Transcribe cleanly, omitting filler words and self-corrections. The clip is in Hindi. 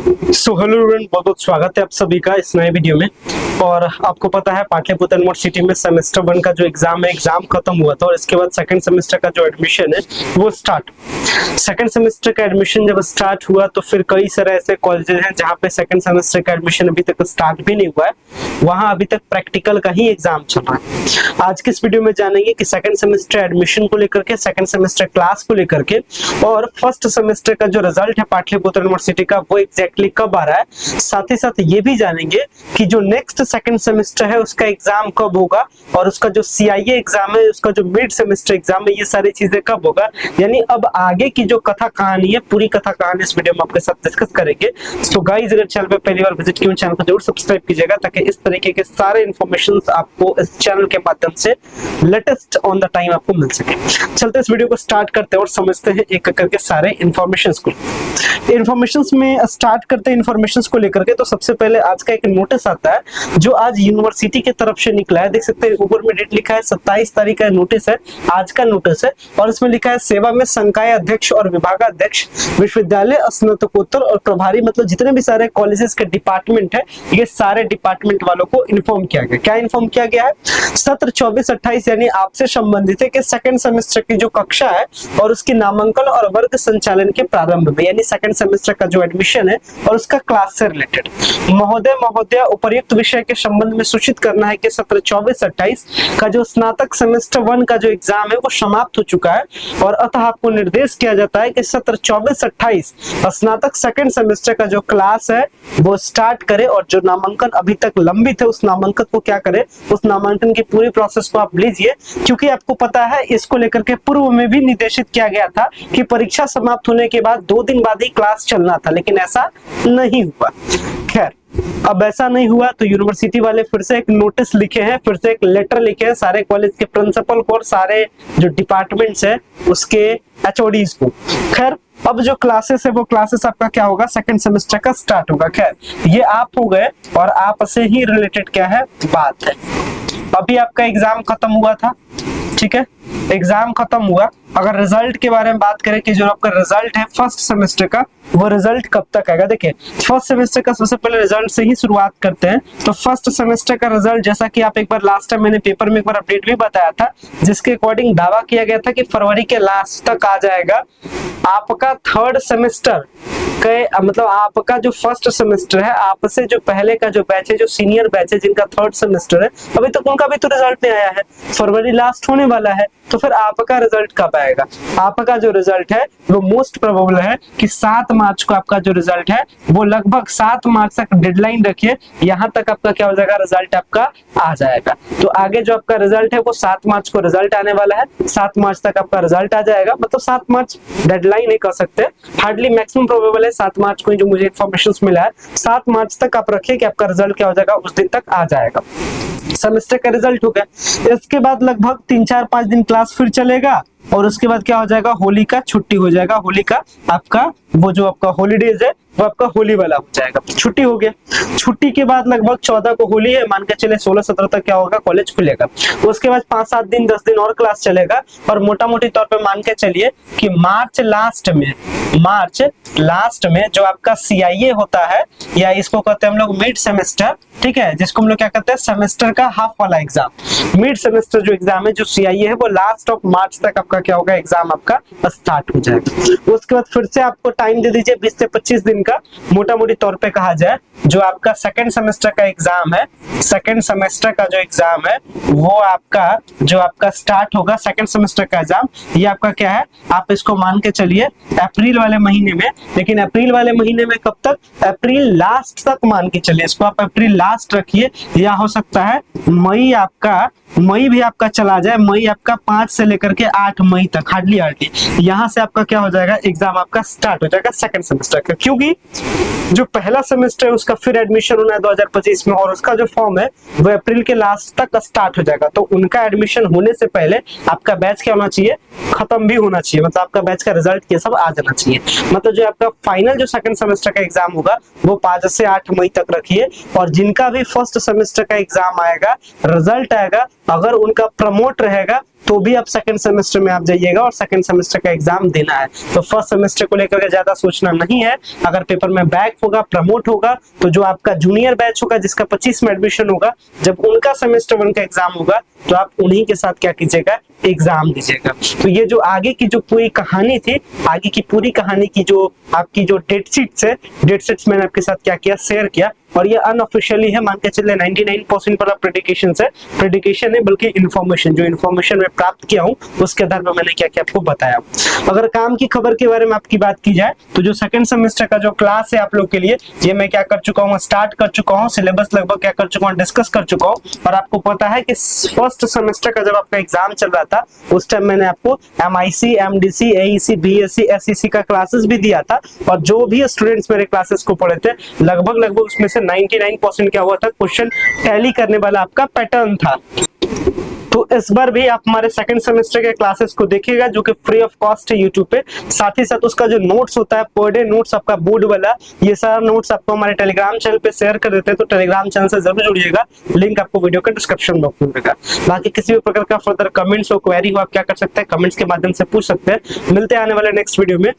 हेलो एवरीवन, बहुत बहुत स्वागत है आप सभी का इस नए वीडियो में। और आपको पता है पाटलिपुत्र यूनिवर्सिटी में सेमेस्टर 1 का जो एग्जाम है, एग्जाम खत्म हुआ था और इसके बाद सेकंड सेमेस्टर का जो एडमिशन है वो स्टार्ट। सेकंड सेमेस्टर का एडमिशन जब स्टार्ट हुआ तो फिर कई सारे ऐसे कॉलेजेस हैं जहाँ पे सेकंड सेमेस्टर का एडमिशन अभी तक स्टार्ट भी नहीं हुआ है, वहाँ अभी तक प्रैक्टिकल का ही एग्जाम चल रहा है। आज के इस वीडियो में जानेंगे कि सेकंड सेमेस्टर एडमिशन को लेकर के, सेकंड सेमेस्टर क्लास को लेकर के और फर्स्ट सेमेस्टर का जो रिजल्ट है पाटलिपुत्र यूनिवर्सिटी का वो एग्जैक्टली कब आ रहा है। साथ ही साथ ये भी जानेंगे कि जो नेक्स्ट सेकंड सेमेस्टर है उसका एग्जाम कब होगा और उसका जो CIE एग्जाम है, उसका जो मिड सेमेस्टर एग्जाम है, ये सारी चीजें कब होगा। यानी अब आगे की जो कथा कहानी है, पूरी कथा कहानी इस वीडियो में आपके साथ डिस्कस करेंगे। तो गाइस, अगर चैनल पे पहली बार विजिट किए चैनल को जरूर सब्सक्राइब कीजिएगा ताकि इस तरीके के सारे इन्फॉर्मेशन आपको इस चैनल के माध्यम से लेटेस्ट ऑन द टाइम आपको मिल सके। चलते इस वीडियो को स्टार्ट करते हैं और समझते हैं एक करके सारे इन्फॉर्मेशन को। इन्फॉर्मेशन में स्टार्ट करते हैं इन्फॉर्मेशन को लेकर के। तो सबसे पहले आज का एक नोटिस आता है जो आज यूनिवर्सिटी की तरफ से निकला है। देख सकते हैं ऊपर में डेट लिखा है 27 तारीख का नोटिस है, आज का नोटिस है। और इसमें लिखा है सेवा में संकाय अध्यक्ष और विभागाध्यक्ष, विश्वविद्यालय स्नातकोत्तर और प्रभारी, मतलब जितने भी सारे कॉलेजेस के डिपार्टमेंट है, ये सारे डिपार्टमेंट वालों को इन्फॉर्म किया गया। क्या इन्फॉर्म किया गया है? सत्र 24-28 यानी आपसे संबंधित है कि सेकंड सेमेस्टर की जो कक्षा है और उसकी नामांकन और वर्ग संचालन के प्रारंभ में, यानी सेकंड सेमेस्टर का जो एडमिशन है और उसका क्लास से रिलेटेड महोदय उपर्युक्त विषय के संबंध में सूचित करना है कि सत्र 24-28 का जो स्नातक सेमेस्टर 1 का जो एग्जाम है वो समाप्त हो चुका है और अतः आपको निर्देश किया जाता है कि सत्र 24-28 स्नातक सेकंड सेमेस्टर का जो क्लास है वो स्टार्ट करे और जो नामांकन अभी तक लंबित है उस नामांकन को क्या करे, उस नामांकन की पूरी प्रोसेस को आप लीजिए। क्योंकि आपको पता है इसको लेकर के पूर्व में भी निर्देशित किया गया था कि परीक्षा समाप्त होने के बाद 2 दिन बाद ही क्लास चलना था, लेकिन ऐसा नहीं हुआ। खैर, अब ऐसा नहीं हुआ तो यूनिवर्सिटी वाले फिर से एक नोटिस लिखे हैं, फिर से एक लेटर लिखे हैं सारे कॉलेज के प्रिंसिपल को और सारे जो डिपार्टमेंट्स है उसके HODs को। खैर, अब जो क्लासेस है वो क्लासेस आपका क्या होगा, सेकंड सेमेस्टर का स्टार्ट होगा। खैर, ये आप हो गए और आप से ही रिलेटेड क्या है बात है। अभी आपका एग्जाम खत्म हुआ था, ठीक है, एग्जाम खत्म हुआ। अगर रिजल्ट के बारे में बात करें कि जो आपका रिजल्ट है फर्स्ट सेमेस्टर का, वो रिजल्ट कब तक आएगा। देखिए, फर्स्ट सेमेस्टर का सबसे पहले रिजल्ट से ही शुरुआत करते हैं। तो फर्स्ट सेमेस्टर का रिजल्ट, जैसा कि आप एक बार लास्ट टाइम मैंने पेपर में एक बार अपडेट भी बताया था, जिसके अकॉर्डिंग दावा किया गया था कि फरवरी के लास्ट तक आ जाएगा आपका थर्ड सेमेस्टर के, मतलब आपका जो फर्स्ट सेमेस्टर है, आपसे जो पहले का जो बैच है, जो सीनियर बैच है जिनका थर्ड सेमेस्टर है, अभी तक उनका भी तो रिजल्ट नहीं आया है। फरवरी लास्ट होने वाला है, तो फिर आपका रिजल्ट कब आएगा? आपका जो रिजल्ट है वो मोस्ट प्रोबेबल है कि 7 मार्च को आपका जो रिजल्ट है वो लगभग 7 मार्च तक डेडलाइन रखिए, यहाँ तक आपका क्या हो जाएगा, रिजल्ट आपका आ जाएगा। तो आगे जो आपका रिजल्ट है वो 7 मार्च को रिजल्ट आने वाला है, 7 मार्च तक आपका रिजल्ट आ जाएगा। मतलब 7 मार्च डेडलाइन नहीं कर सकते, हार्डली मैक्सिमम प्रोबेबल है 7 मार्च को, जो मुझे इन्फॉर्मेशन मिला है 7 मार्च तक आप रखिए कि आपका रिजल्ट क्या हो जाएगा, उस दिन तक आ जाएगा। सेमेस्टर का रिजल्ट हो गया। इसके बाद लगभग 3-4-5 दिन क्लास फिर चलेगा और उसके बाद क्या हो जाएगा, होली का छुट्टी हो जाएगा। होली का आपका वो जो आपका हॉलीडेज है वो आपका होली वाला हो जाएगा, छुट्टी हो गया। छुट्टी के बाद लगभग 14 को होली है, मान के चले 16-17 तक क्या होगा, कॉलेज खुलेगा। उसके बाद 5-7 दिन 10 दिन और क्लास चलेगा और मोटा मोटी तौर पे मान के चलिए कि मार्च लास्ट में जो आपका CIE होता है, या इसको कहते हैं हम लोग मिड सेमेस्टर, ठीक है, जिसको हम लोग क्या कहते हैं, सेमेस्टर का हाफ वाला एग्जाम। मिड सेमेस्टर जो एग्जाम है, जो CIE है, वो लास्ट ऑफ मार्च तक आपका क्या होगा, एग्जाम आपका स्टार्ट हो जाएगा। उसके बाद फिर से आपको टाइम दे दीजिए 20 से 25 दिन का, मोटा मोटी तौर पे कहा जाए। जो आपका सेकंड सेमेस्टर का एग्जाम है, सेकंड सेमेस्टर का जो एग्जाम है वो आपका जो आपका स्टार्ट होगा, सेकंड सेमेस्टर का एग्जाम, ये आपका क्या है, आप इसको मान के चलिए अप्रैल वाले महीने में। लेकिन अप्रैल वाले महीने में कब तक, अप्रैल लास्ट तक मान के चलिए, इसको आप अप्रैल लास्ट रखिए, या हो सकता है मई भी आपका चला जाए, मई आपका 5 से लेकर के 8 मई तक, हार्डली यहाँ से आपका क्या हो जाएगा, एग्जाम आपका स्टार्ट हो जाएगा सेकंड सेमेस्टर का। क्योंकि जो पहला सेमेस्टर है उसका फिर एडमिशन होना है 2025 में और उसका जो फॉर्म है वो अप्रैल के लास्ट तक स्टार्ट हो जाएगा। तो उनका एडमिशन होने से पहले आपका बैच क्या होना चाहिए, खत्म भी होना चाहिए, मतलब आपका बैच का रिजल्ट ये सब आ जाना चाहिए। मतलब जो आपका फाइनल जो सेकंड सेमेस्टर का एग्जाम होगा वो 5 से 8 मई तक रखिए। और जिनका भी फर्स्ट सेमेस्टर का एग्जाम आएगा, रिजल्ट आएगा, अगर उनका प्रमोट रहेगा तो भी आप सेकंड सेमेस्टर में आप जाइएगा और सेकंड सेमेस्टर का एग्जाम देना है। तो फर्स्ट सेमेस्टर को लेकर के ज्यादा सोचना नहीं है। अगर पेपर में बैक होगा, प्रमोट होगा, तो जो आपका जूनियर बैच होगा जिसका 25 में एडमिशन होगा, जब उनका सेमेस्टर 1 का एग्जाम होगा तो आप उन्हीं के साथ क्या कीजिएगा, एग्जाम दीजिएगा। तो ये जो आगे की जो पूरी कहानी थी, आगे की पूरी कहानी की जो आपकी जो डेट शीट्स है, डेट शीट्स मैंने आपके साथ क्या किया, शेयर किया। और ये अनऑफिशियली है, मान के चलिए 99% वाला प्रेडिकेशन है, प्रेडिकेशन है बल्कि इन्फॉर्मेशन, जो इन्फॉर्मेशन मैं प्राप्त किया हूँ उसके आधार पर मैंने क्या क्या आपको बताया। अगर काम की खबर के बारे में आपकी बात की जाए तो जो सेकंड सेमेस्टर का जो क्लास है आप लोग के लिए, ये मैं क्या कर चुका हूँ, स्टार्ट कर चुका हूँ, सिलेबस लगभग क्या कर चुका हूँ, डिस्कस कर चुका हूँ। और आपको पता है कि फर्स्ट सेमेस्टर का जब आपका एग्जाम चल रहा था उस टाइम मैंने आपको MIC, MDC, AEC, BSc, SEC का क्लासेस भी दिया था। और जो भी स्टूडेंट्स मेरे क्लासेस को पढ़े थे लगभग उसमें से 99% क्या हुआ था, क्वेश्चन टैली करने वाला आपका पैटर्न था। तो इस बार भी आप हमारे सेकंड सेमेस्टर के क्लासेस को देखिएगा जो कि फ्री ऑफ कॉस्ट है यूट्यूब पे। साथ ही साथ उसका जो नोट्स होता है, पर डे नोट्स आपका बोर्ड वाला, ये सारा नोट्स आपको हमारे टेलीग्राम चैनल पे शेयर कर देते हैं। तो टेलीग्राम चैनल से जरूर जुड़िएगा, लिंक आपको वीडियो के डिस्क्रिप्शन बॉक्स में मिलेगा। बाकी किसी भी प्रकार का फर्दर कमेंट्स हो, क्वेरी हो, आप क्या कर सकते हैं, कमेंट्स के माध्यम से पूछ सकते हैं। मिलते हैं आने वाले नेक्स्ट वीडियो में।